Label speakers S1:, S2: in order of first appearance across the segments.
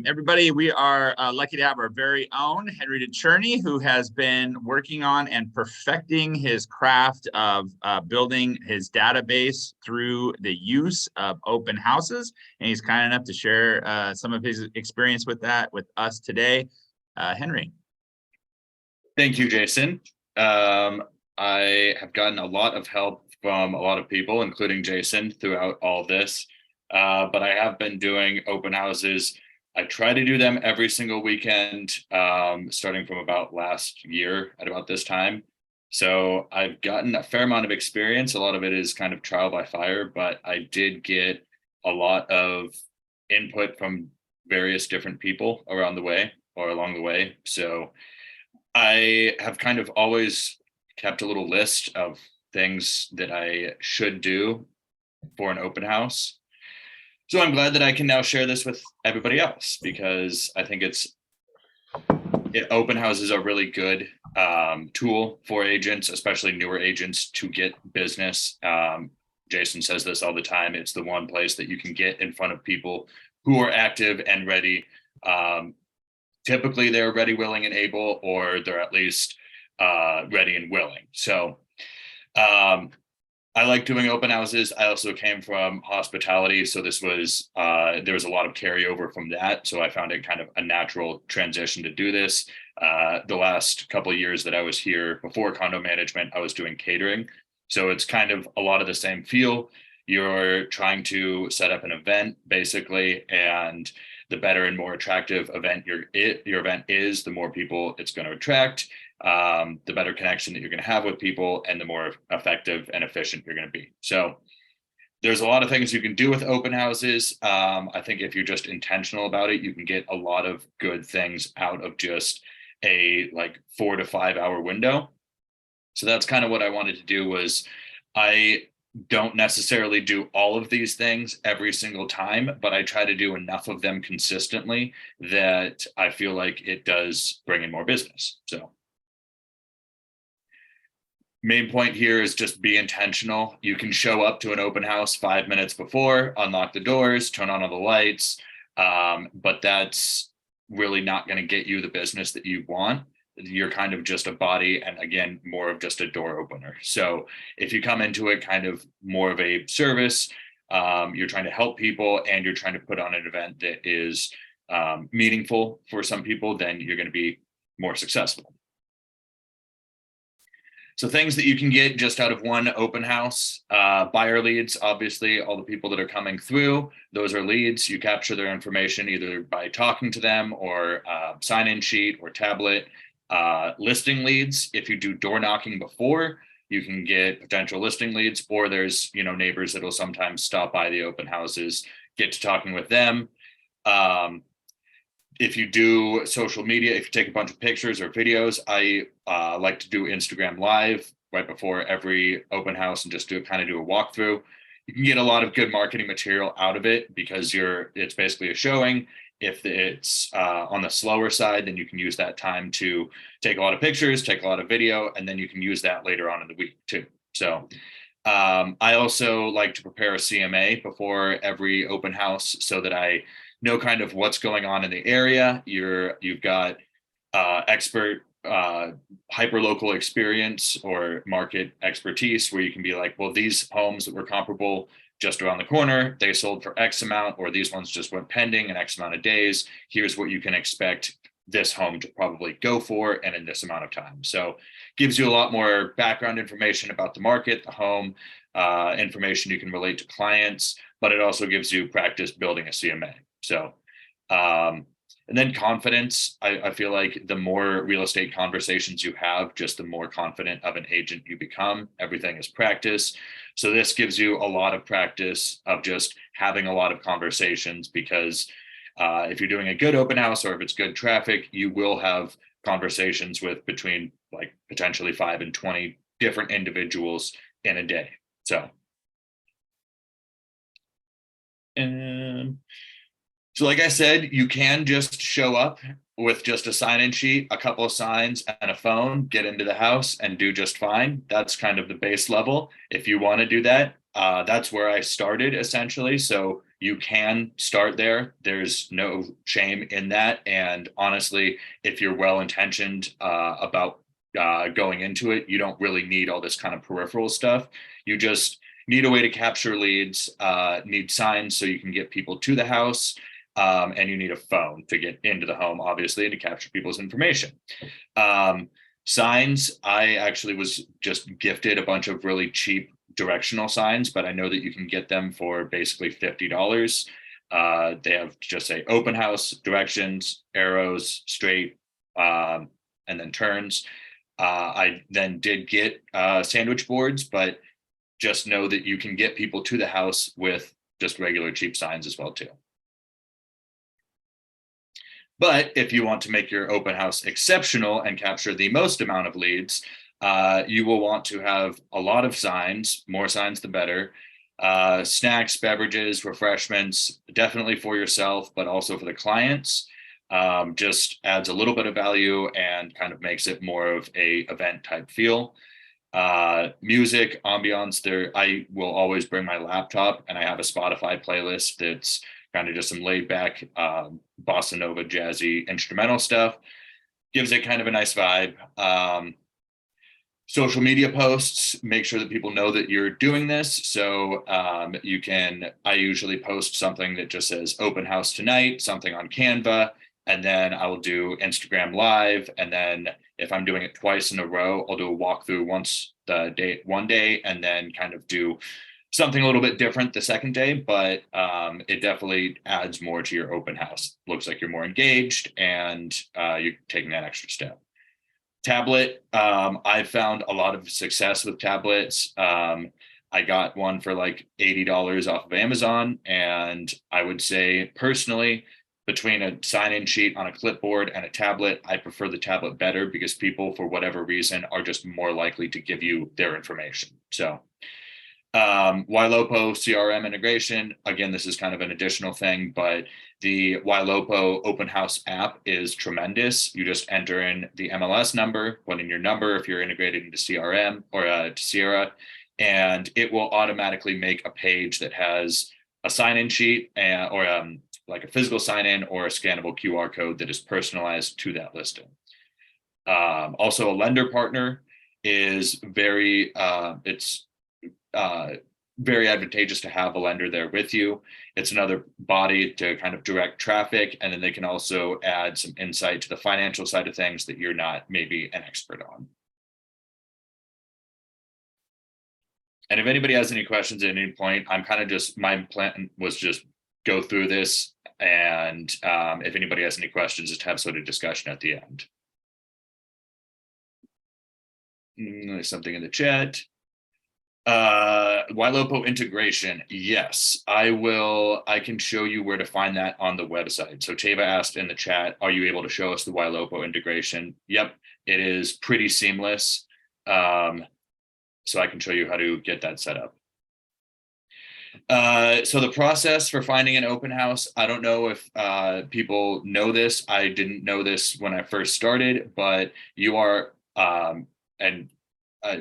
S1: Everybody, we are lucky to have our very own Henry DeCherney, who has been working on and perfecting his craft of building his database through the use of open houses. And he's kind enough to share some of his experience with that with us today. Henry.
S2: Thank you, Jason. I have gotten a lot of help from a lot of people, including Jason, throughout all this. But I have been doing open houses. I try to do them every single weekend, starting from about last year at about this time. So I've gotten a fair amount of experience. A lot of it is kind of trial by fire, but I did get a lot of input from various different people around the way or along the way. So I have kind of always kept a little list of things that I should do for an open house. So I'm glad that I can now share this with everybody else because I think open houses are a really good tool for agents, especially newer agents, to get business. Jason says this all the time. It's the one place that you can get in front of people who are active and ready. Typically they're ready, willing, and able, or they're at least ready and willing. So I like doing open houses. I also came from hospitality, so there was a lot of carryover from that. So I found it kind of a natural transition to do this. The last couple of years that I was here before condo management, I was doing catering. So it's kind of a lot of the same feel. You're trying to set up an event basically, and the better and more attractive your event is, the more people it's going to attract, the better connection that you're going to have with people, and the more effective and efficient you're going to be. So there's a lot of things you can do with open houses. I think if you're just intentional about it, you can get a lot of good things out of just a 4 to 5 hour window. So that's kind of what I wanted to do. Was I don't necessarily do all of these things every single time, but I try to do enough of them consistently that I feel like it does bring in more business. So main point here is just be intentional. You can show up to an open house 5 minutes before, unlock the doors, turn on all the lights, but that's really not going to get you the business that you want. You're kind of just a body, and again, more of just a door opener. So if you come into it kind of more of a service, you're trying to help people and you're trying to put on an event that is meaningful for some people, then you're going to be more successful. So things that you can get just out of one open house: buyer leads. Obviously, all the people that are coming through, those are leads. You capture their information either by talking to them or sign-in sheet or tablet. Listing leads. If you do door knocking before, you can get potential listing leads, or there's neighbors that will sometimes stop by the open houses, get to talking with them. If you do social media, if you take a bunch of pictures or videos, I like to do Instagram Live right before every open house and just do a walkthrough. You can get a lot of good marketing material out of it because it's basically a showing. If it's on the slower side, then you can use that time to take a lot of pictures, take a lot of video, and then you can use that later on in the week too. So I also like to prepare a CMA before every open house so that I know kind of what's going on in the area. You've got expert hyper-local experience or market expertise where you can be like, well, these homes that were comparable just around the corner, they sold for X amount, or these ones just went pending in X amount of days. Here's what you can expect this home to probably go for and in this amount of time. So gives you a lot more background information about the market, the home, information you can relate to clients, but it also gives you practice building a CMA. So, and then confidence. I feel like the more real estate conversations you have, just the more confident of an agent you become. Everything is practice. So this gives you a lot of practice of just having a lot of conversations because if you're doing a good open house or if it's good traffic, you will have conversations with between potentially 5 and 20 different individuals in a day. So, so like I said, you can just show up with just a sign-in sheet, a couple of signs, and a phone, get into the house and do just fine. That's kind of the base level. If you want to do that, that's where I started essentially. So you can start there. There's no shame in that. And honestly, if you're well intentioned about going into it, you don't really need all this kind of peripheral stuff. You just need a way to capture leads, need signs so you can get people to the house, and you need a phone to get into the home, obviously, and to capture people's information. Signs, I actually was just gifted a bunch of really cheap directional signs, but I know that you can get them for basically $50. They have just say open house, directions, arrows, straight, and then turns. I then did get sandwich boards, but just know that you can get people to the house with just regular cheap signs as well too. But if you want to make your open house exceptional and capture the most amount of leads, you will want to have a lot of signs, more signs the better. Snacks, beverages, refreshments, definitely for yourself, but also for the clients. Just adds a little bit of value and kind of makes it more of a event type feel. Music, ambiance, there, I will always bring my laptop, and I have a Spotify playlist that's kind of just some laid back bossa nova, jazzy, instrumental stuff. Gives it kind of a nice vibe. Social media posts, make sure that people know that you're doing this. So I usually post something that just says open house tonight, something on Canva, and then I will do Instagram live. And then if I'm doing it twice in a row, I'll do a walkthrough one day, and then kind of do something a little bit different the second day, but it definitely adds more to your open house. Looks like you're more engaged, and you're taking that extra step. Tablet, I've found a lot of success with tablets. I got one for like $80 off of Amazon, and I would say personally, between a sign-in sheet on a clipboard and a tablet, I prefer the tablet better because people, for whatever reason, are just more likely to give you their information. So Ylopo CRM integration, again, this is kind of an additional thing, but the Ylopo open house app is tremendous. You just enter in the MLS number, put in your number if you're integrated into CRM or to Sierra, and it will automatically make a page that has a sign-in sheet or like a physical sign-in or a scannable QR code that is personalized to that listing. Also, a lender partner is very very advantageous to have a lender there with you. It's another body to kind of direct traffic, and then they can also add some insight to the financial side of things that you're not maybe an expert on. And if anybody has any questions at any point, I'm kind of just, my plan was just go through this, and if anybody has any questions, just have sort of discussion at the end. There's something in the chat. Ylopo integration. Yes, I can show you where to find that on the website. So Tava asked in the chat, are you able to show us the Ylopo integration? Yep, it is pretty seamless. So I can show you how to get that set up. So the process for finding an open house, I don't know if people know this. I didn't know this when I first started, but you are,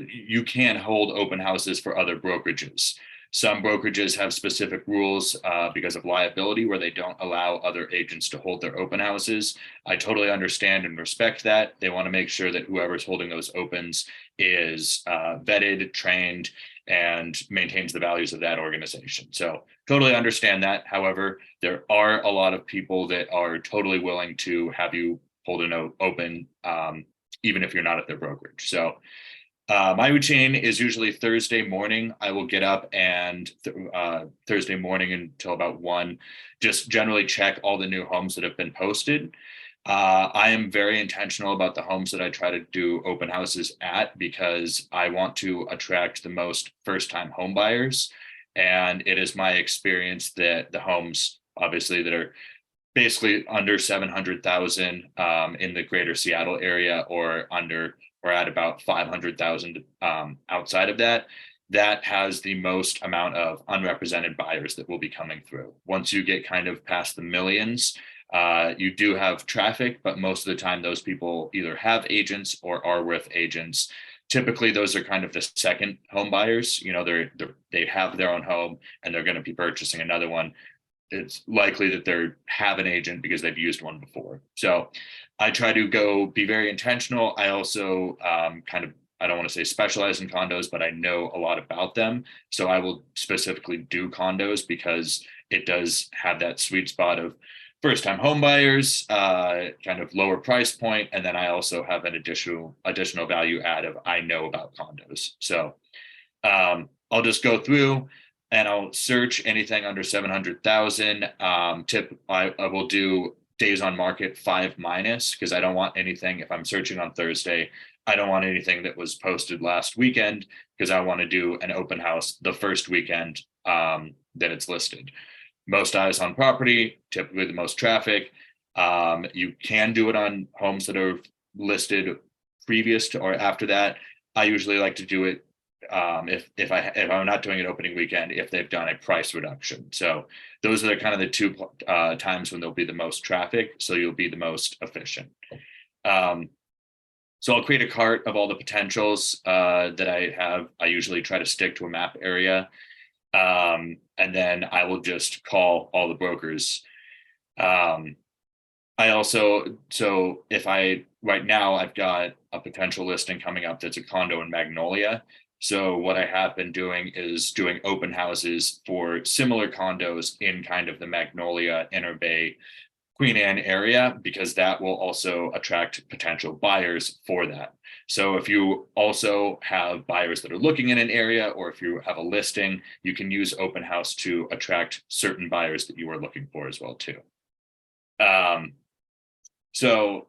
S2: you can hold open houses for other brokerages. Some brokerages have specific rules because of liability where they don't allow other agents to hold their open houses. I totally understand and respect that. They want to make sure that whoever's holding those opens is vetted, trained, and maintains the values of that organization. So totally understand that. However, there are a lot of people that are totally willing to have you hold an open, even if you're not at their brokerage. So my routine is usually Thursday morning. I will get up and Thursday morning until about 1, just generally check all the new homes that have been posted. I am very intentional about the homes that I try to do open houses at because I want to attract the most first-time home buyers. And it is my experience that the homes, obviously, that are basically under 700,000 in the greater Seattle area or at about 500,000 outside of that, that has the most amount of unrepresented buyers that will be coming through. Once you get kind of past the millions, you do have traffic, but most of the time those people either have agents or are with agents. Typically, those are kind of the second home buyers. You know, they have their own home and they're going to be purchasing another one. it's likely that they have an agent because they've used one before. So I try to be very intentional. I also I don't want to say specialize in condos, but I know a lot about them. So I will specifically do condos because it does have that sweet spot of first time home buyers, kind of lower price point. And then I also have an additional value add of I know about condos. So I'll just go through and I'll search anything under 700,000. I will do days on market 5- because I don't want anything, if I'm searching on Thursday, I don't want anything that was posted last weekend because I want to do an open house the first weekend that it's listed. Most eyes on property, typically the most traffic. You can do it on homes that are listed previous to or after that. I usually like to do it if I'm not doing an opening weekend, if they've done a price reduction. So those are kind of the two times when there'll be the most traffic. So you'll be the most efficient. So I'll create a cart of all the potentials that I have. I usually try to stick to a map area. And then I will just call all the brokers. Right now I've got a potential listing coming up that's a condo in Magnolia. So what I have been doing is doing open houses for similar condos in kind of the Magnolia, Inner Bay, Queen Anne area, because that will also attract potential buyers for that. So if you also have buyers that are looking in an area, or if you have a listing, you can use open house to attract certain buyers that you are looking for as well too. So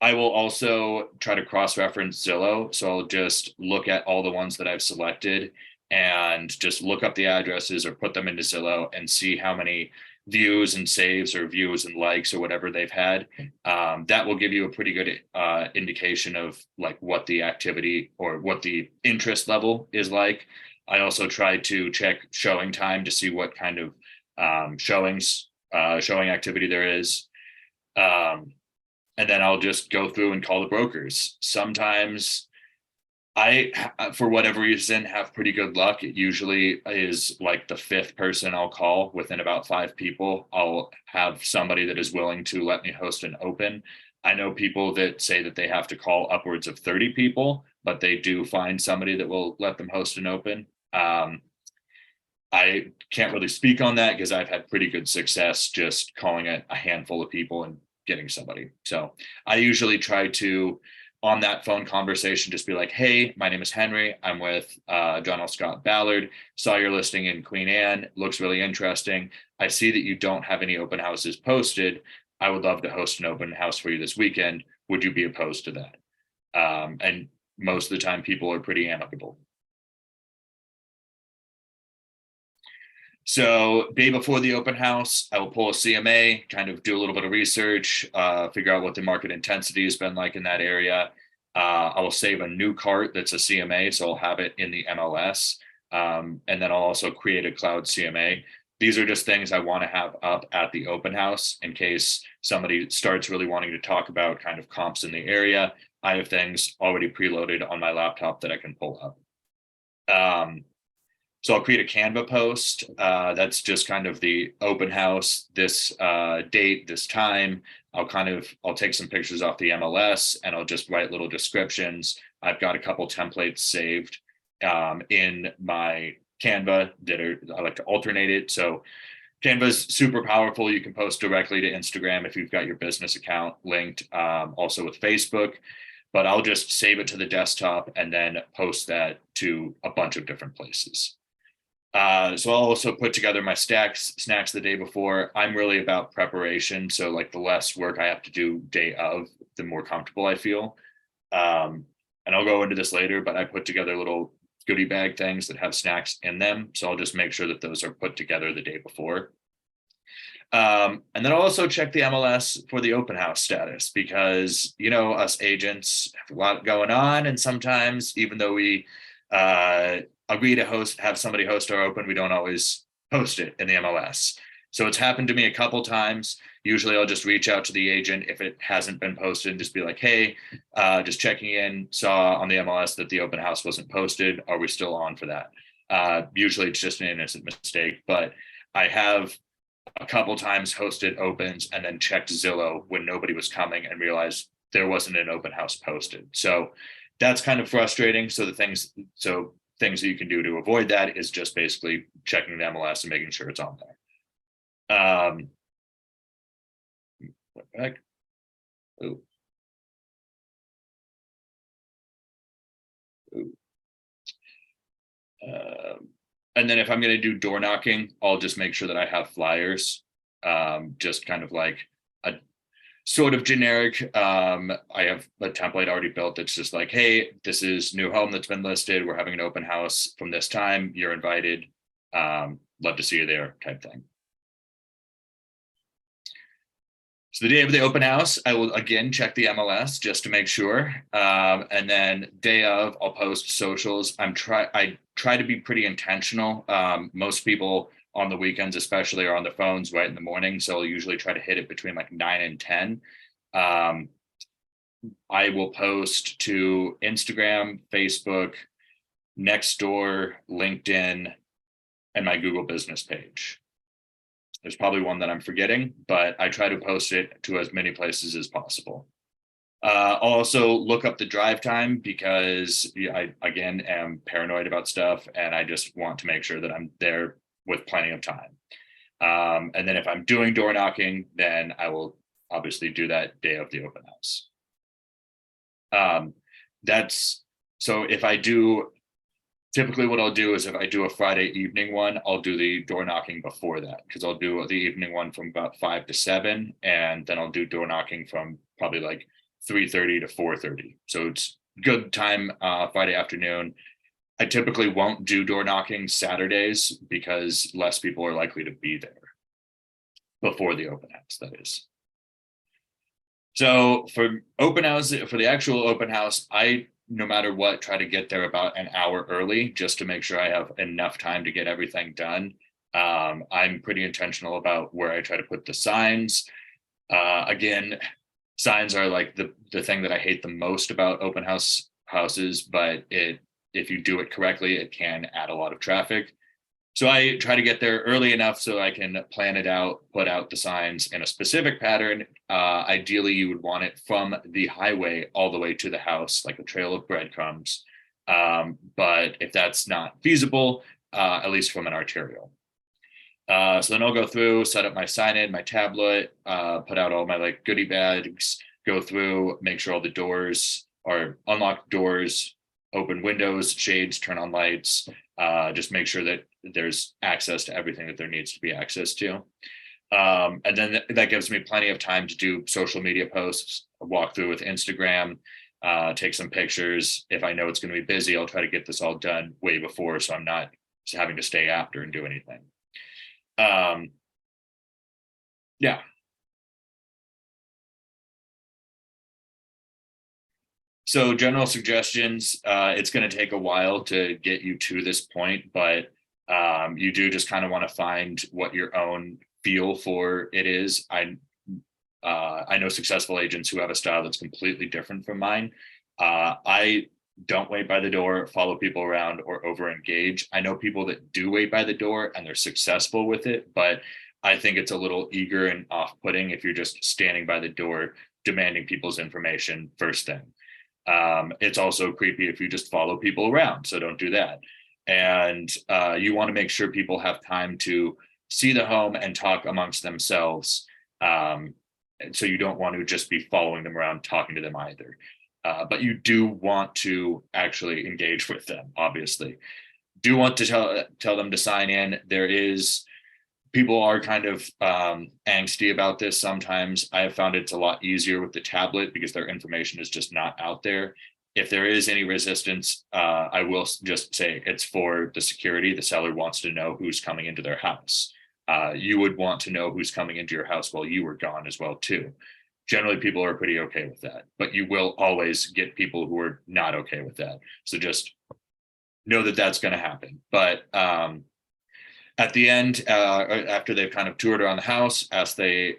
S2: I will also try to cross-reference Zillow. So I'll just look at all the ones that I've selected and just look up the addresses or put them into Zillow and see how many views and saves or views and likes or whatever they've had. That will give you a pretty good indication of like what the activity or what the interest level is like. I also try to check showing time to see what kind of showing activity there is. And then I'll just go through and call the brokers. Sometimes I, for whatever reason, have pretty good luck. It usually is like the fifth person I'll call within about 5 people. I'll have somebody that is willing to let me host an open. I know people that say that they have to call upwards of 30 people, but they do find somebody that will let them host an open. I can't really speak on that because I've had pretty good success just calling it a handful of people and getting somebody. So I usually try to, on that phone conversation, just be like, hey, my name is Henry. I'm with John L. Scott Ballard. Saw your listing in Queen Anne. Looks really interesting. I see that you don't have any open houses posted. I would love to host an open house for you this weekend. Would you be opposed to that? And most of the time people are pretty amicable. So day before the open house, I will pull a CMA, kind of do a little bit of research, figure out what the market intensity has been like in that area. I will save a new cart that's a CMA, so I'll have it in the MLS. And then I'll also create a cloud CMA. These are just things I want to have up at the open house in case somebody starts really wanting to talk about kind of comps in the area. I have things already preloaded on my laptop that I can pull up. So I'll create a Canva post. That's just kind of the open house, this date, this time. I'll take some pictures off the MLS and I'll just write little descriptions. I've got a couple templates saved in my Canva I like to alternate it. So Canva's super powerful. You can post directly to Instagram if you've got your business account linked, also with Facebook. But I'll just save it to the desktop and then post that to a bunch of different places. So I'll also put together my snacks the day before. I'm really about preparation. So like the less work I have to do day of, the more comfortable I feel. And I'll go into this later, but I put together little goodie bag things that have snacks in them. So I'll just make sure that those are put together the day before. And then I'll also check the MLS for the open house status because, you know, us agents have a lot going on. And sometimes even though we agree to have somebody host our open, we don't always post it in the MLS. So it's happened to me a couple times. Usually I'll just reach out to the agent if it hasn't been posted and just be like, hey, just checking in, saw on the MLS that the open house wasn't posted. Are we still on for that? Usually it's just an innocent mistake, but I have a couple times hosted opens and then checked Zillow when nobody was coming and realized there wasn't an open house posted. So that's kind of frustrating. So things that you can do to avoid that is just basically checking the MLS and making sure it's on there. Back. Ooh. Ooh. And then if I'm going to do door knocking, I'll just make sure that I have flyers, just kind of like a sort of generic. I have a template already built that's just like, hey, this is new home that's been listed. We're having an open house from this time. You're invited. Love to see you there, type thing. So the day of the open house, I will again check the MLS just to make sure. And then day of, I'll post socials. I try to be pretty intentional. Most people on the weekends, especially, are on the phones right in the morning. So I'll usually try to hit it between like 9 and 10. I will post to Instagram, Facebook, Nextdoor, LinkedIn, and my Google business page. There's probably one that I'm forgetting, but I try to post it to as many places as possible. I'll also look up the drive time because I, again, am paranoid about stuff and I just want to make sure that I'm there with plenty of time. And then if I'm doing door knocking, then I will obviously do that day of the open house. So if I do, typically what I'll do is if I do a Friday evening one, I'll do the door knocking before that, because I'll do the evening one from about 5 to 7, and then I'll do door knocking from probably like 3:30 to 4:30. So it's good time Friday afternoon. I typically won't do door knocking Saturdays because less people are likely to be there before the open house, that is. So for open house, for the actual open house, I, no matter what, try to get there about an hour early just to make sure I have enough time to get everything done. I'm pretty intentional about where I try to put the signs. Again, signs are like the thing that I hate the most about open houses, but if you do it correctly, it can add a lot of traffic. So I try to get there early enough so I can plan it out, put out the signs in a specific pattern. Ideally, you would want it from the highway all the way to the house, like a trail of breadcrumbs. But if that's not feasible, at least from an arterial. So then I'll go through, set up my sign-in, my tablet, put out all my like goodie bags, go through, make sure all the doors are unlocked doors, open windows, shades, turn on lights, just make sure that there's access to everything that there needs to be access to. And then that gives me plenty of time to do social media posts, walk through with Instagram, take some pictures. If I know it's going to be busy, I'll try to get this all done way before, so I'm not having to stay after and do anything. Yeah. So general suggestions, it's going to take a while to get you to this point, but you do just kind of want to find what your own feel for it is. I know successful agents who have a style that's completely different from mine. I don't wait by the door, follow people around, or over engage. I know people that do wait by the door and they're successful with it, but I think it's a little eager and off-putting if you're just standing by the door demanding people's information first thing. It's also creepy if you just follow people around, so don't do that. And you want to make sure people have time to see the home and talk amongst themselves. So you don't want to just be following them around, talking to them either. But you do want to actually engage with them, obviously. Do want to tell them to sign in. People are kind of angsty about this sometimes. I have found it's a lot easier with the tablet because their information is just not out there. If there is any resistance, I will just say it's for the security. The seller wants to know who's coming into their house. You would want to know who's coming into your house while you were gone as well, too. Generally, people are pretty okay with that, but you will always get people who are not okay with that. So just know that that's going to happen. But at the end, after they've kind of toured around the house,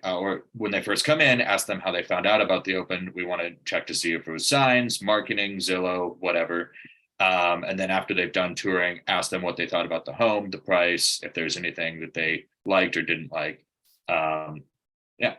S2: or when they first come in, ask them how they found out about the open. We want to check to see if it was signs, marketing, Zillow, whatever. And then after they've done touring, ask them what they thought about the home, the price, if there's anything that they liked or didn't like. Yeah.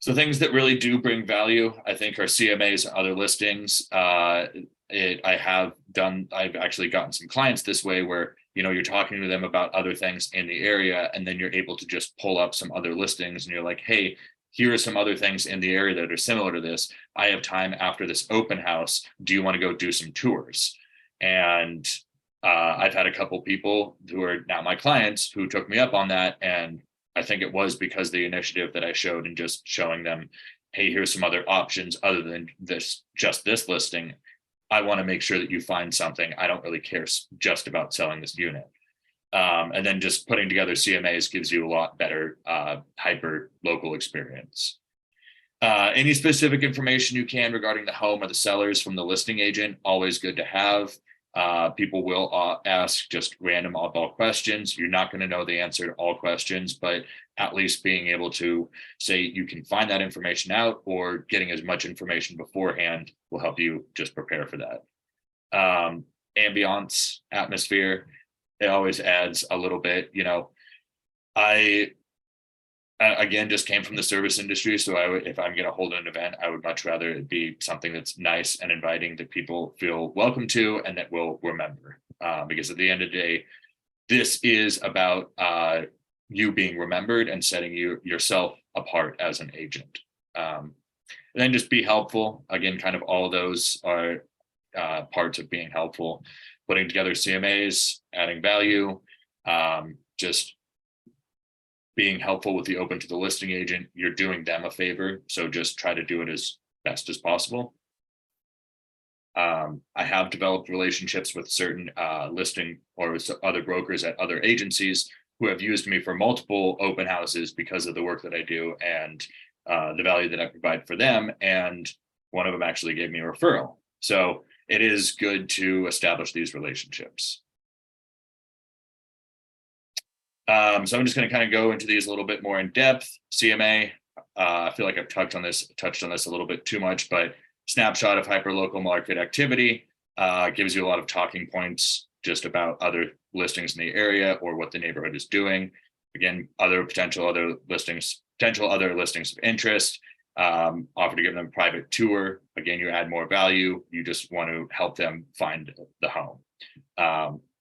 S2: So things that really do bring value, I think, are CMAs and other listings. I've actually gotten some clients this way where, you're talking to them about other things in the area, and then you're able to just pull up some other listings and you're like, hey, here are some other things in the area that are similar to this. I have time after this open house. Do you want to go do some tours? And I've had a couple people who are now my clients who took me up on that. And I think it was because the initiative that I showed and just showing them, hey, here's some other options other than just this listing. I want to make sure that you find something. I don't really care just about selling this unit. And then just putting together CMAs gives you a lot better hyper local experience. Any specific information you can regarding the home or the sellers from the listing agent, always good to have. People will ask just random oddball questions. You're not going to know the answer to all questions, but at least being able to say you can find that information out, or getting as much information beforehand will help you just prepare for that. Ambiance, atmosphere, it always adds a little bit. I again just came from the service industry, so if I'm going to hold an event, I would much rather it be something that's nice and inviting that people feel welcome to and that will remember, because at the end of the day, this is about you being remembered and setting yourself apart as an agent. And then just be helpful. Again, kind of all those are parts of being helpful. Putting together CMAs, adding value, just being helpful with the open to the listing agent. You're doing them a favor, so just try to do it as best as possible. I have developed relationships with certain listing or other brokers at other agencies who have used me for multiple open houses because of the work that I do and the value that I provide for them. And one of them actually gave me a referral. So it is good to establish these relationships. So I'm just going to kind of go into these a little bit more in depth. CMA, I feel like I've touched on this a little bit too much, but snapshot of hyperlocal market activity gives you a lot of talking points just about other listings in the area or what the neighborhood is doing. Again, potential other listings of interest. Offer to give them a private tour. Again, you add more value. You just want to help them find the home.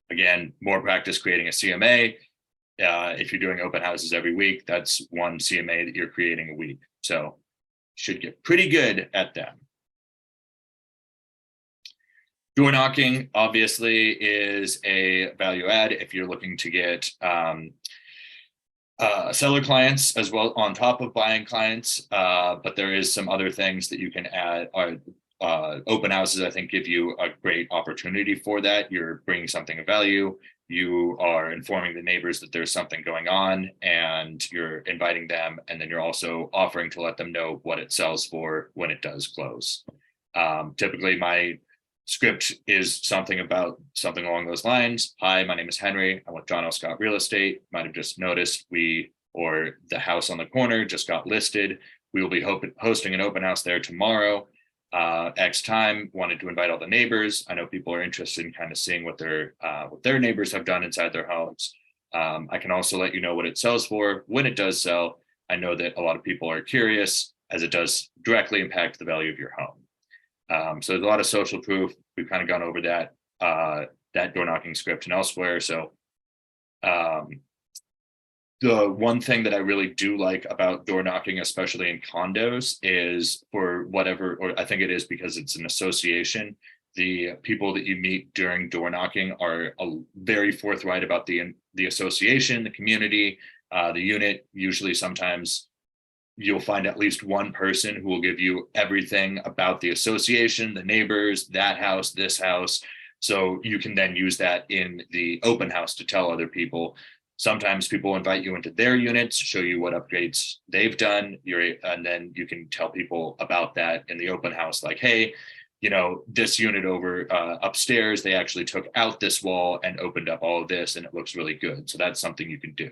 S2: Again, more practice creating a CMA. If you're doing open houses every week, that's one CMA that you're creating a week. So should get pretty good at them. Door knocking obviously is a value add if you're looking to get seller clients as well on top of buying clients. But there is some other things that you can add. Open houses, I think, give you a great opportunity for that. You're bringing something of value. You are informing the neighbors that there's something going on and you're inviting them. And then you're also offering to let them know what it sells for when it does close. Typically, my script is something along those lines. Hi, my name is Henry. I'm with John L. Scott Real Estate. Might have just noticed the house on the corner just got listed. We will be hosting an open house there tomorrow. X time. Wanted to invite all the neighbors. I know people are interested in kind of seeing what their neighbors have done inside their homes. I can also let you know what it sells for when it does sell. I know that a lot of people are curious, as it does directly impact the value of your home. So there's a lot of social proof. We've kind of gone over that door knocking script and elsewhere. So the one thing that I really do like about door knocking, especially in condos, is or I think it is because it's an association. The people that you meet during door knocking are very forthright about the association, the community, the unit. Usually, sometimes you'll find at least one person who will give you everything about the association, the neighbors, that house, this house. So you can then use that in the open house to tell other people. Sometimes people invite you into their units, show you what upgrades they've done, and then you can tell people about that in the open house, like, hey, this unit over upstairs, they actually took out this wall and opened up all of this, and it looks really good. So that's something you can do.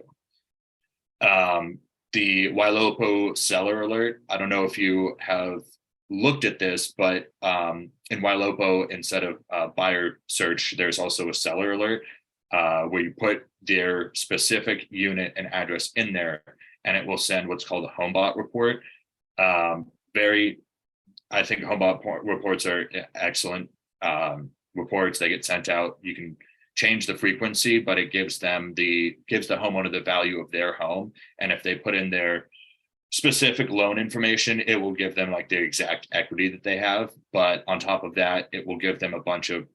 S2: The Wailopo seller alert, I don't know if you have looked at this, but in Wailopo, instead of buyer search, there's also a seller alert. where you put their specific unit and address in there, and it will send what's called a HomeBot report. I think HomeBot reports are excellent reports. They get sent out. You can change the frequency, but it gives the homeowner the value of their home. And if they put in their specific loan information, it will give them like the exact equity that they have. But on top of that, it will give them a bunch of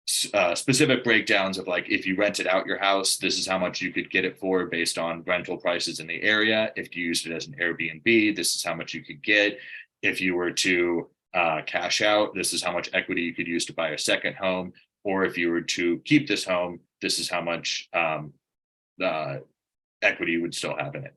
S2: specific breakdowns of like, if you rented out your house, this is how much you could get it for based on rental prices in the area. If you used it as an Airbnb, this is how much you could get. If you were to cash out, this is how much equity you could use to buy a second home. Or if you were to keep this home, this is how much equity you would still have in it.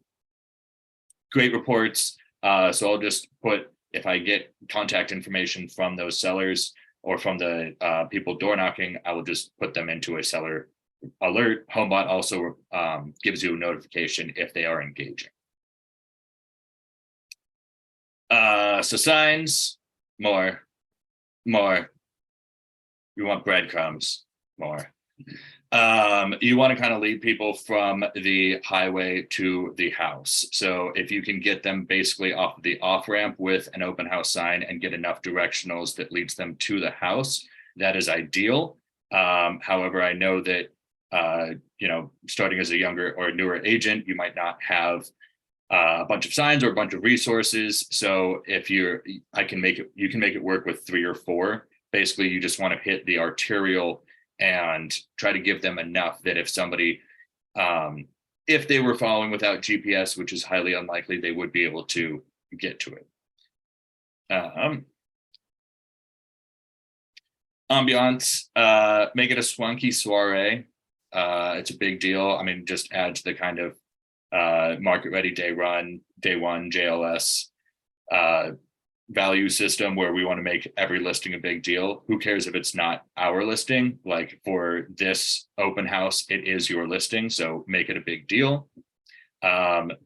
S2: Great reports. So I'll just put, if I get contact information from those sellers or from the people door knocking, I will just put them into a seller alert. HomeBot also gives you a notification if they are engaging. So signs, more. You want breadcrumbs, more. You want to kind of lead people from the highway to the house. So if you can get them basically off the off ramp with an open house sign and get enough directionals that leads them to the house, that is ideal. However, I know that starting as a younger or newer agent, you might not have a bunch of signs or a bunch of resources. So if you can make it work with 3 or 4. Basically, you just want to hit the arterial and try to give them enough that if somebody, if they were following without GPS, which is highly unlikely, they would be able to get to it. Ambiance, make it a swanky soiree. It's a big deal. I mean, just add to the kind of market ready day one JLS value system where we want to make every listing a big deal. Who cares if it's not our listing? Like for this open house, it is your listing, so make it a big deal.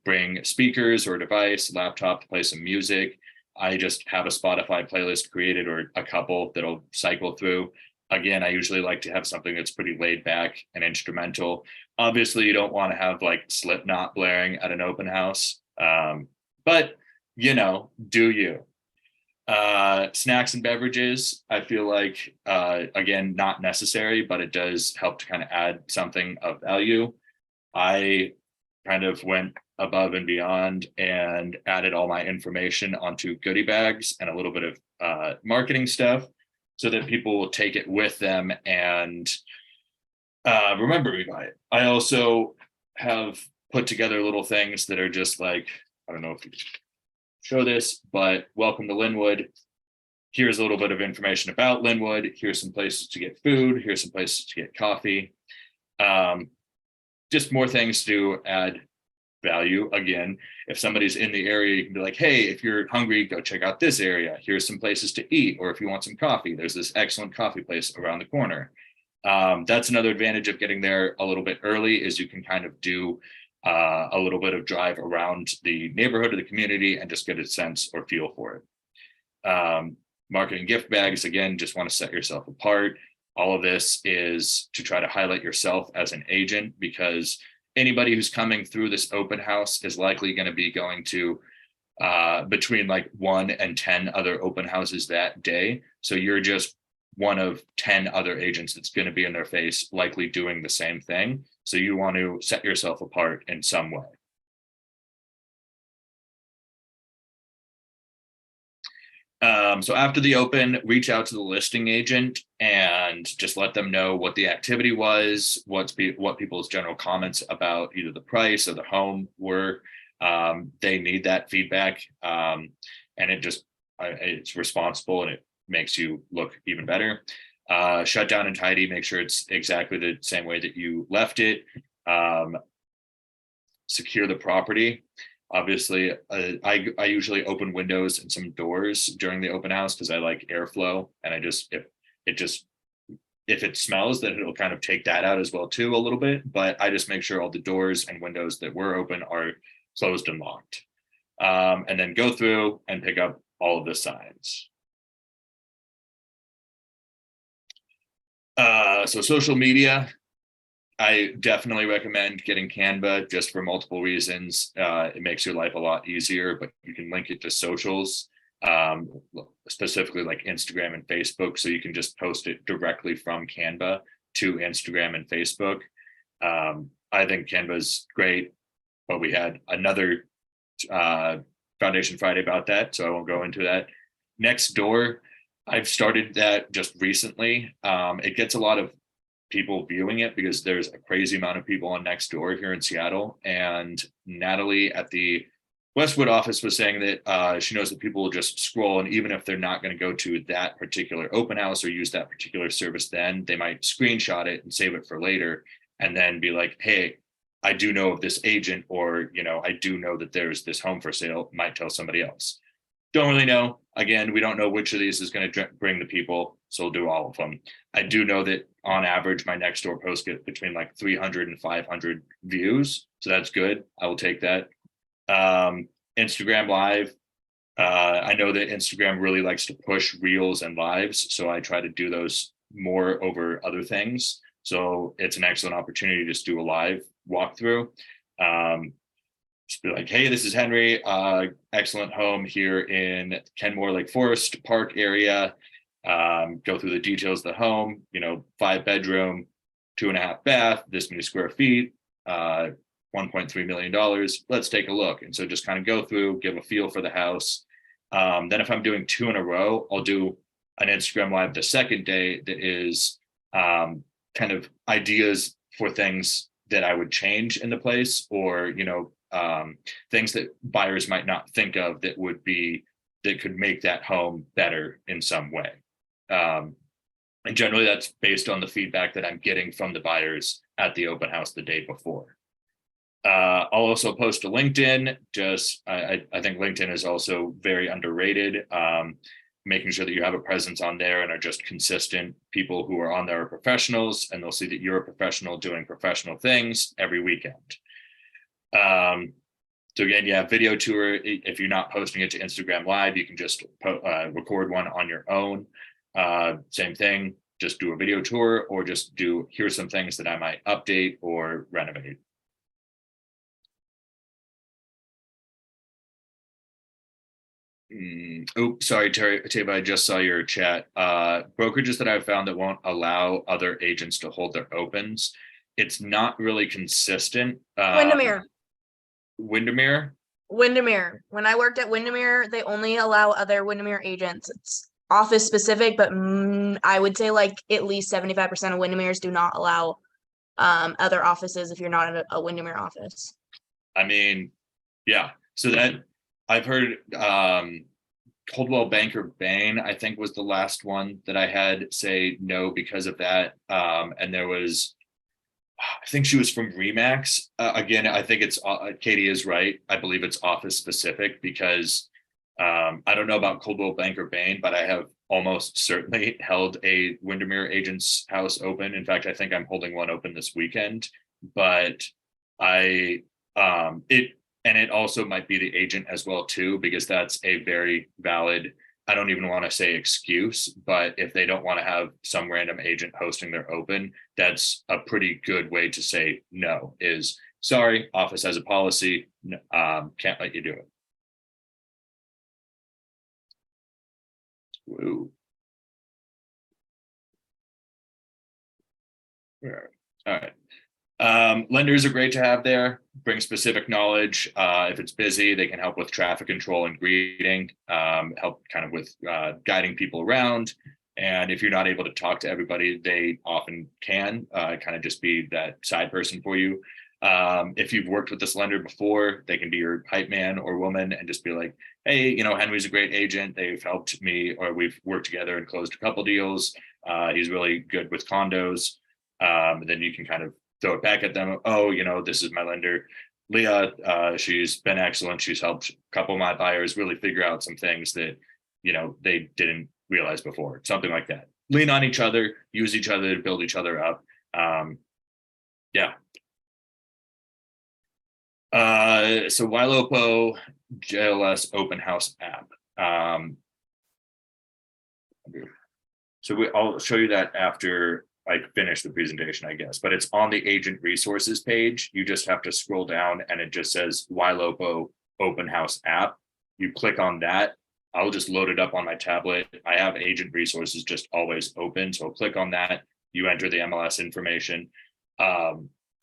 S2: Bring speakers or device, laptop to play some music. I just have a Spotify playlist created or a couple that'll cycle through. Again, I usually like to have something that's pretty laid back and instrumental. Obviously, you don't want to have like Slipknot blaring at an open house, but do you? Snacks and beverages, I feel like, again, not necessary, but it does help to kind of add something of value. I kind of went above and beyond and added all my information onto goodie bags and a little bit of marketing stuff so that people will take it with them and remember me by it. I also have put together little things that are just like, I don't know if you show this, but welcome to Linwood. Here's a little bit of information about Linwood. Here's some places to get food. Here's some places to get coffee. Just more things to add value. Again, if somebody's in the area, you can be like, hey, if you're hungry, go check out this area. Here's some places to eat. Or if you want some coffee, there's this excellent coffee place around the corner. That's another advantage of getting there a little bit early is you can kind of do a little bit of drive around the neighborhood or the community and just get a sense or feel for it. Marketing gift bags, again, just want to set yourself apart. All of this is to try to highlight yourself as an agent because anybody who's coming through this open house is likely going to be going to between like 1 and 10 other open houses that day. So you're just one of 10 other agents that's going to be in their face, likely doing the same thing. So you want to set yourself apart in some way. So after the open, reach out to the listing agent and just let them know what the activity was, what people's general comments about either the price or the home were. They need that feedback, and it's responsible and it makes you look even better. Shut down and tidy, make sure it's exactly the same way that you left it. Secure the property. Obviously, I usually open windows and some doors during the open house because I like airflow, and if it smells, then it'll kind of take that out as well too a little bit. But I just make sure all the doors and windows that were open are closed and locked, and then go through and pick up all of the signs. So social media, I definitely recommend getting Canva just for multiple reasons. It makes your life a lot easier, but you can link it to socials, um, specifically like Instagram and Facebook. So you can just post it directly from Canva to Instagram and Facebook. I think Canva is great, but we had another Foundation Friday about that, so I won't go into that. Nextdoor, I've started that just recently. It gets a lot of people viewing it because there's a crazy amount of people on Nextdoor here in Seattle. And Natalie at the Westwood office was saying that she knows that people will just scroll, and even if they're not going to go to that particular open house or use that particular service, then they might screenshot it and save it for later, and then be like, hey, I do know of this agent, or, I do know that there's this home for sale, might tell somebody else. Don't really know. Again, we don't know which of these is going to bring the people, so we'll do all of them. I do know that on average, my Nextdoor posts get between like 300 and 500 views. So that's good. I will take that. Instagram Live. I know that Instagram really likes to push reels and lives, so I try to do those more over other things. So it's an excellent opportunity to just do a live walkthrough. Just be like, hey, this is Henry, excellent home here in Kenmore Lake Forest Park area. Go through the details of the home, 5-bedroom, 2.5 bath, this many square feet, $1.3 million. Let's take a look. And so just kind of go through, give a feel for the house. Then if I'm doing 2 in a row, I'll do an Instagram Live the second day that is kind of ideas for things that I would change in the place, or, things that buyers might not think of that could make that home better in some way. And generally that's based on the feedback that I'm getting from the buyers at the open house the day before. I'll also post to LinkedIn. I think LinkedIn is also very underrated. Making sure that you have a presence on there and are just consistent. People who are on there are professionals, and they'll see that you're a professional doing professional things every weekend. So again, video tour. If you're not posting it to Instagram Live, you can just record one on your own. Same thing, just do a video tour, or just here's some things that I might update or renovate. Oh, sorry, Tava, I just saw your chat. Brokerages that I've found that won't allow other agents to hold their opens. It's not really consistent. Windermere.
S3: When I worked at Windermere, they only allow other Windermere agents. It's office specific, but I would say like at least 75% of Windermere's do not allow other offices if you're not in a Windermere office.
S2: I mean, yeah. So that I've heard Coldwell Banker Bain, I think, was the last one that I had say no because of that. And there was, I think she was from Remax. Again, I think it's Katie is right. I believe it's office specific, because I don't know about Coldwell Banker Bain, but I have almost certainly held a Windermere agent's house open. In fact, I think I'm holding one open this weekend. But it also might be the agent as well too, because that's a very valid, I don't even want to say excuse, but if they don't want to have some random agent hosting their open, that's a pretty good way to say no, is sorry, office has a policy, can't let you do it. Woo. All right. Lenders are great to have there, bring specific knowledge. If it's busy, they can help with traffic control and greeting, help kind of with guiding people around. And if you're not able to talk to everybody, they often can kind of just be that side person for you. If you've worked with this lender before, they can be your hype man or woman and just be like, hey, Henry's a great agent. They've helped me, or we've worked together and closed a couple deals. He's really good with condos. And then you can kind of throw it back at them. Oh, this is my lender, Leah. She's been excellent. She's helped a couple of my buyers really figure out some things that, they didn't realize before. Something like that. Lean on each other, use each other to build each other up. Yeah. So Ylopo JLS open house app. So I'll show you that after finish the presentation, I guess, but it's on the agent resources page. You just have to scroll down and it just says YLOPO open house app. You click on that. I'll just load it up on my tablet. I have agent resources just always open. So I'll click on that. You enter the MLS information. I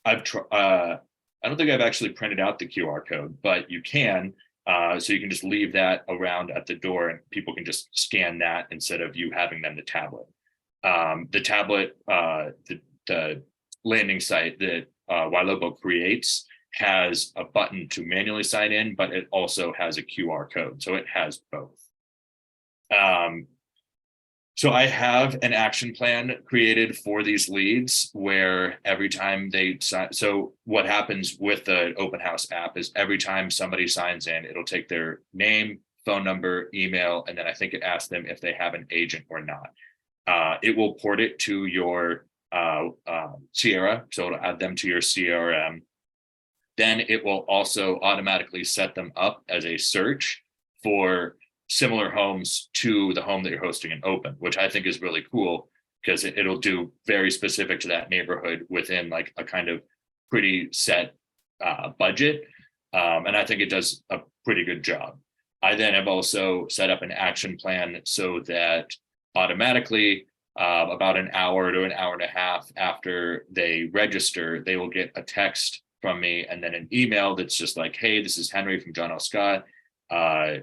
S2: don't think I've actually printed out the QR code, but you can. So you can just leave that around at the door and people can just scan that instead of you having them the tablet. The tablet, the landing site that YLOPO creates has a button to manually sign in, but it also has a QR code. So it has both. So I have an action plan created for these leads where every time they sign, so what happens with the open house app is every time somebody signs in, it'll take their name, phone number, email, and then I think it asks them if they have an agent or not. It will port it to your Sierra, so it'll add them to your CRM. Then it will also automatically set them up as a search for similar homes to the home that you're hosting an open, which I think is really cool because it'll do very specific to that neighborhood within like a kind of pretty set budget. And I think it does a pretty good job. I then have also set up an action plan so that automatically about an hour to an hour and a half after they register, they will get a text from me and then an email that's just like, hey, this is Henry from John L. Scott.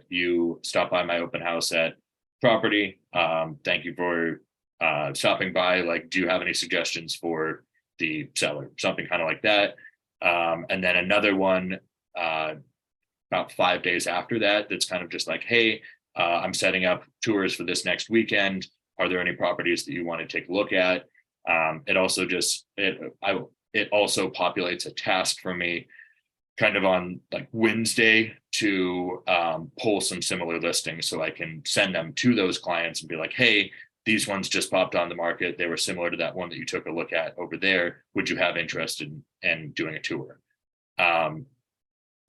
S2: You stopped by my open house at property. Thank you for stopping by. Like, do you have any suggestions for the seller? Something kind of like that. And then another one about 5 days after that, that's kind of just like, hey, I'm setting up tours for this next weekend. Are there any properties that you want to take a look at? It also just, it also populates a task for me kind of on like Wednesday to pull some similar listings so I can send them to those clients and be like, hey, these ones just popped on the market. They were similar to that one that you took a look at over there. Would you have interest in doing a tour? And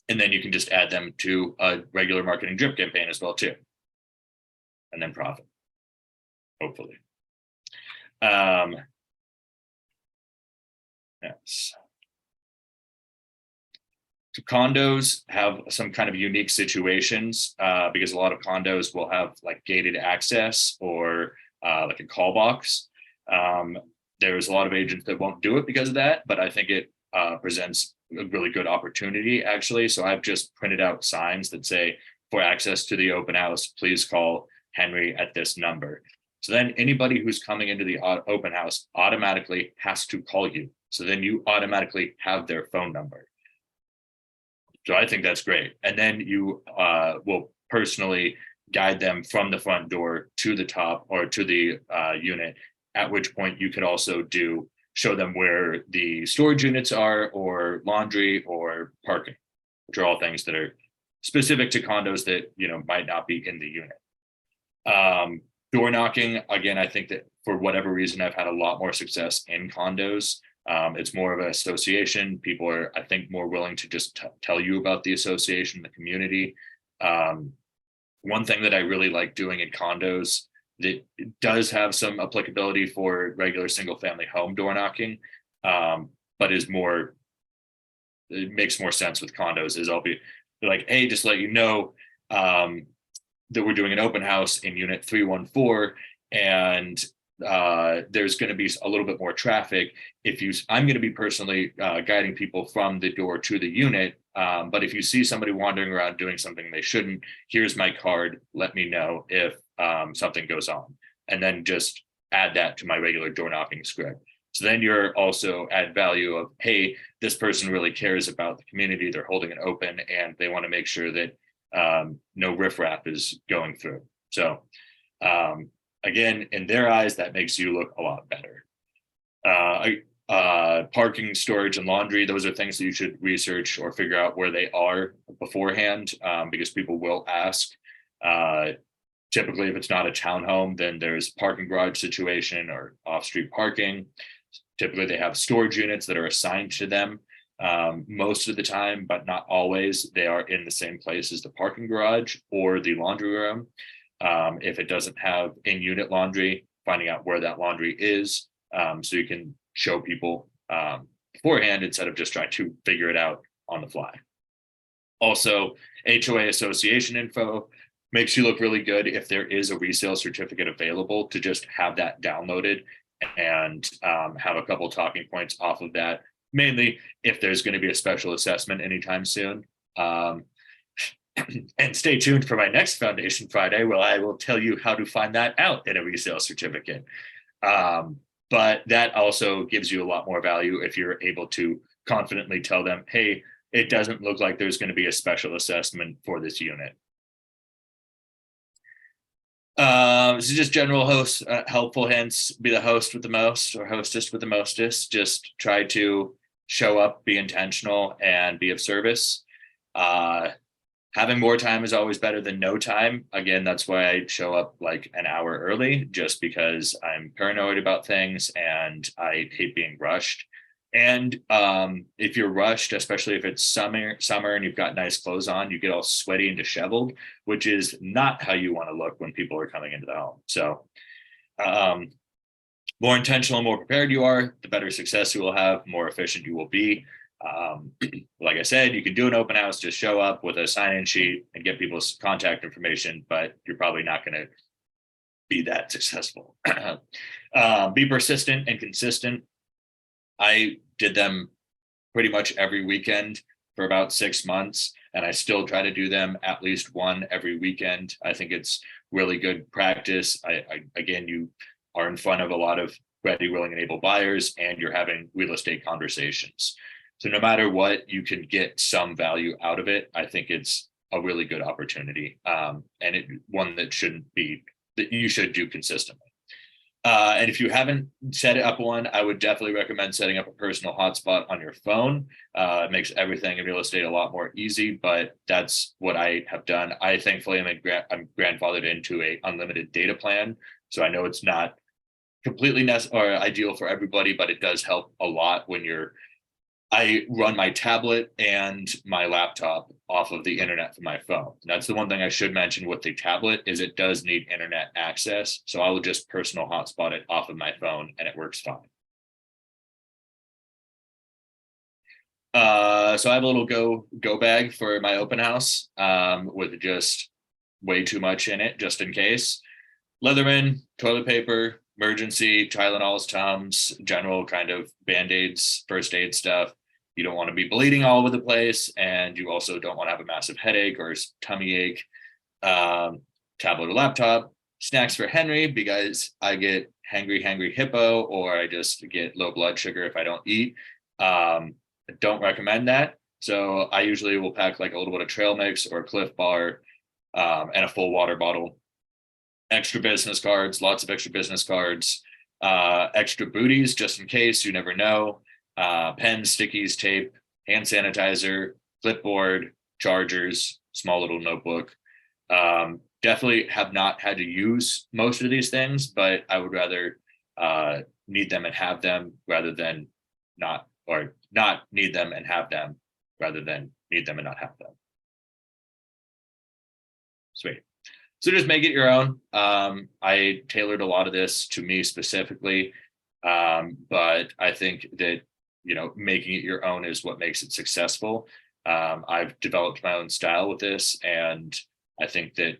S2: then you can just add them to a regular marketing drip campaign as well too. And then profit, hopefully. Yes. So condos have some kind of unique situations because a lot of condos will have like gated access or like a call box. There's a lot of agents that won't do it because of that, but I think it presents a really good opportunity actually. So I've just printed out signs that say, for access to the open house, please call Henry at this number. So then anybody who's coming into the open house automatically has to call you. So then you automatically have their phone number. So I think that's great. And then you will personally guide them from the front door to the top or to the unit, at which point you could also show them where the storage units are or laundry or parking, which are all things that are specific to condos that, you know, might not be in the unit. Door knocking, again, I think that for whatever reason, I've had a lot more success in condos. It's more of an association. People are, I think, more willing to just tell you about the association, the community. One thing that I really like doing in condos that does have some applicability for regular single family home door knocking, but is more, it makes more sense with condos is I'll be like, hey, just let you know that we're doing an open house in unit 314 and there's going to be a little bit more traffic. I'm going to be personally guiding people from the door to the unit. But if you see somebody wandering around doing something they shouldn't, here's my card. Let me know if something goes on, and then just add that to my regular door knocking script. So then you're also add value of, hey, this person really cares about the community. They're holding it open and they want to make sure that no riffraff is going through. So again, in their eyes, that makes you look a lot better. Parking, storage, and laundry, those are things that you should research or figure out where they are beforehand, because people will ask. Typically, if it's not a townhome, then there's parking garage situation or off-street parking. Typically, they have storage units that are assigned to them. Most of the time, but not always, they are in the same place as the parking garage or the laundry room. If it doesn't have in-unit laundry, finding out where that laundry is so you can show people beforehand instead of just trying to figure it out on the fly. Also, HOA association info makes you look really good if there is a resale certificate available, to just have that downloaded and have a couple talking points off of that, mainly if there's going to be a special assessment anytime soon. And stay tuned for my next Foundation Friday, where I will tell you how to find that out in a resale certificate. But that also gives you a lot more value if you're able to confidently tell them, hey, it doesn't look like there's going to be a special assessment for this unit. So just general host, helpful hints: be the host with the most, or hostess with the mostest. Just try to show up, be intentional, and be of service. Having more time is always better than no time. Again, that's why I show up like an hour early, just because I'm paranoid about things and I hate being rushed. And if you're rushed, especially if it's summer and you've got nice clothes on, you get all sweaty and disheveled, which is not how you want to look when people are coming into the home. So more intentional and more prepared you are, the better success you will have, more efficient you will be. Like I said, you can do an open house, just show up with a sign-in sheet and get people's contact information, but you're probably not going to be that successful. Be persistent and consistent. I did them pretty much every weekend for about 6 months, and I still try to do them at least one every weekend. I think it's really good practice. Again, you are in front of a lot of ready, willing, and able buyers, and you're having real estate conversations. So no matter what, you can get some value out of it. I think it's a really good opportunity, and one that you should do consistently. And if you haven't set up one, I would definitely recommend setting up a personal hotspot on your phone. It makes everything in real estate a lot more easy, but that's what I have done. I thankfully I'm grandfathered into a unlimited data plan, so I know it's not completely necessary or ideal for everybody, but it does help a lot when I run my tablet and my laptop off of the internet from my phone. That's the one thing I should mention with the tablet, is it does need internet access. So I will just personal hotspot it off of my phone and it works fine. So I have a little go bag for my open house with just way too much in it, just in case. Leatherman, toilet paper, emergency, Tylenols, Tums, general kind of Band-Aids, first aid stuff. You don't want to be bleeding all over the place, and you also don't want to have a massive headache or tummy ache. Tablet or laptop. Snacks for Henry, because I get hangry hippo, or I just get low blood sugar if I don't eat. I don't recommend that. So I usually will pack like a little bit of trail mix or a Cliff Bar and a full water bottle. Extra business cards, lots of extra business cards, extra booties just in case, you never know. Pens, stickies, tape, hand sanitizer, clipboard, chargers, small little notebook. Definitely have not had to use most of these things, but I would rather need them and have them rather than not need them and have them rather than need them and not have them. Sweet. So just make it your own. I tailored a lot of this to me specifically, but I think that, making it your own is what makes it successful. I've developed my own style with this, and I think that,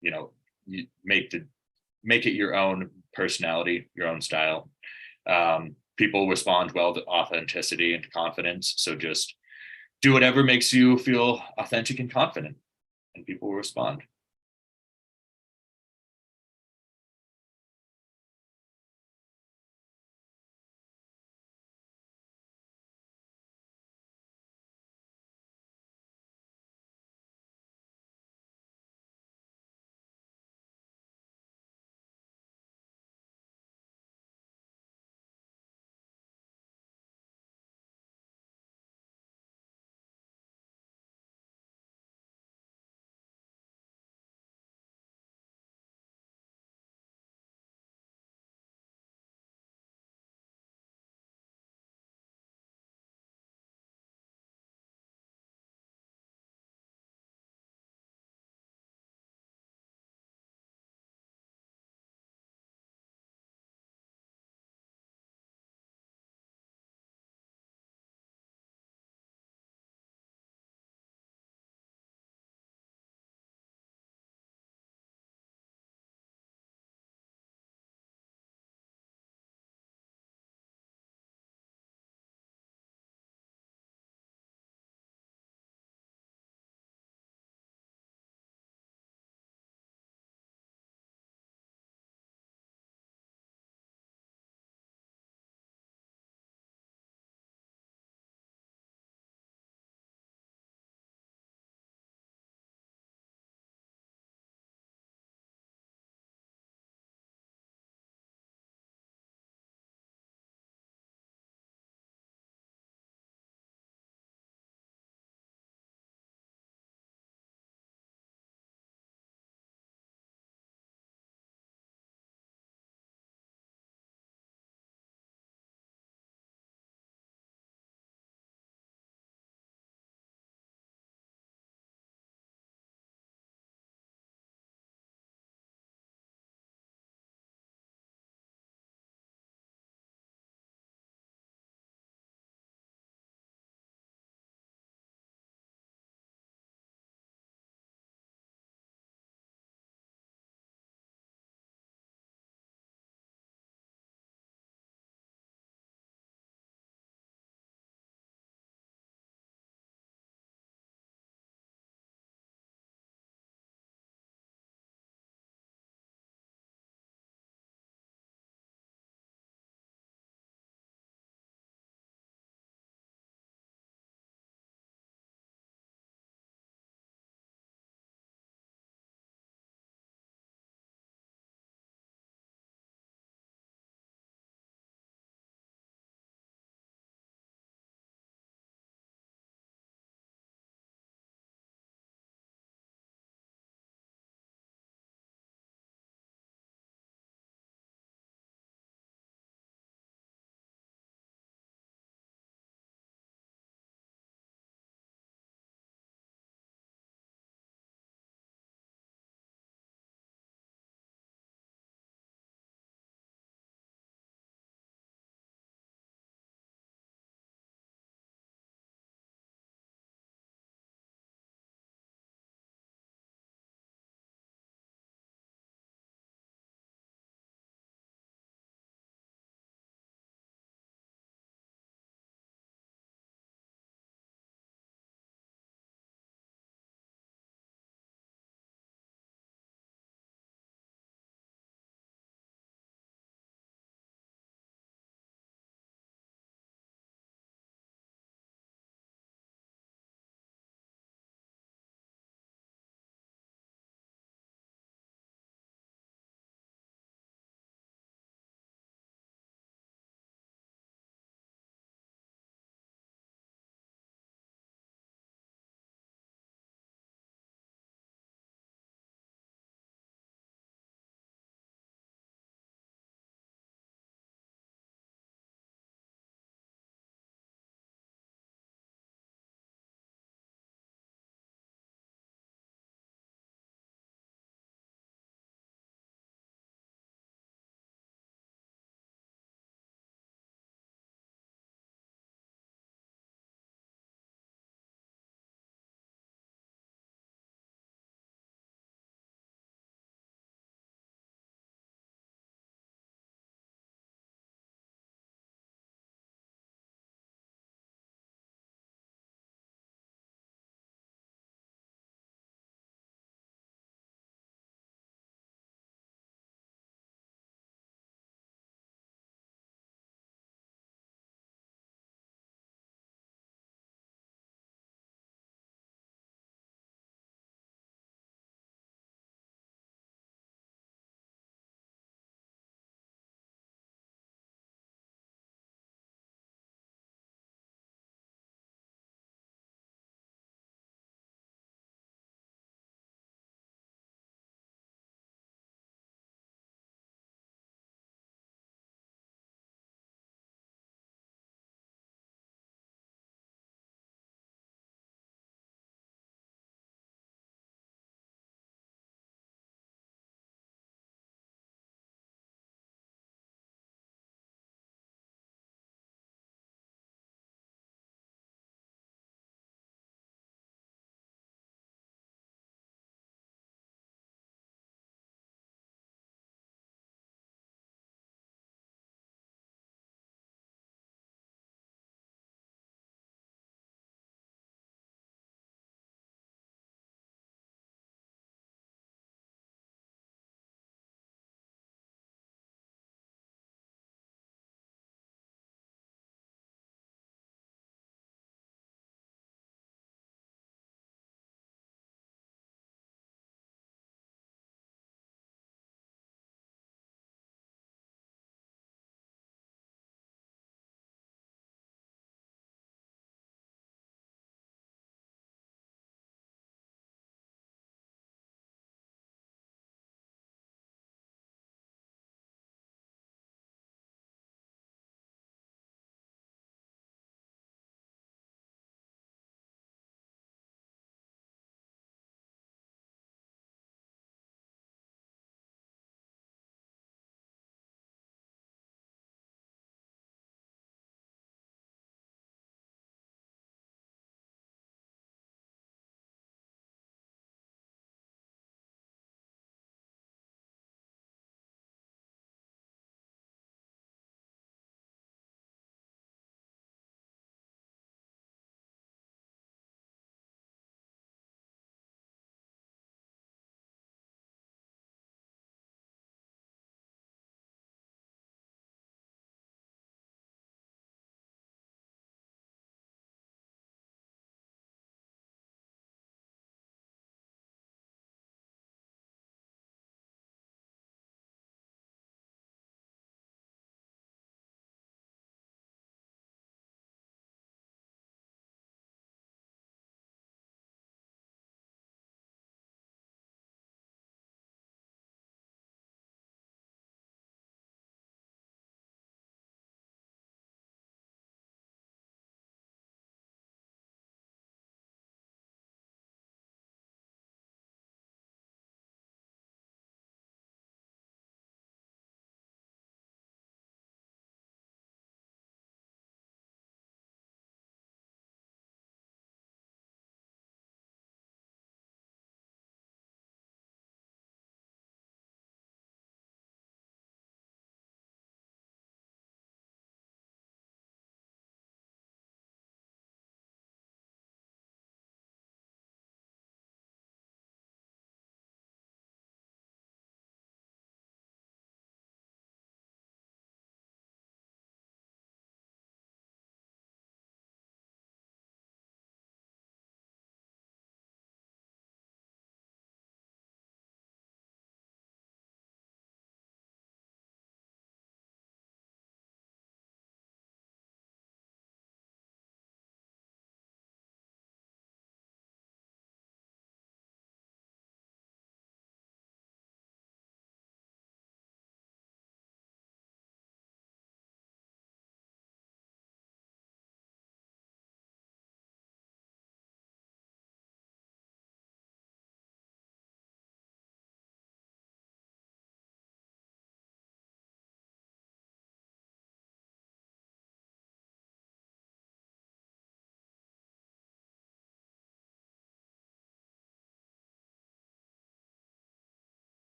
S2: you make it your own personality, your own style. People respond well to authenticity and confidence. So just do whatever makes you feel authentic and confident, and people will respond.